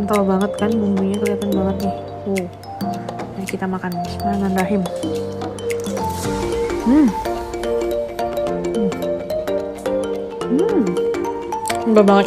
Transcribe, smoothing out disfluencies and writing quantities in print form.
kental banget kan, bumbunya kelihatan banget nih. Mari kita makan. Bismillahirrahmanirrahim. Enggak banget.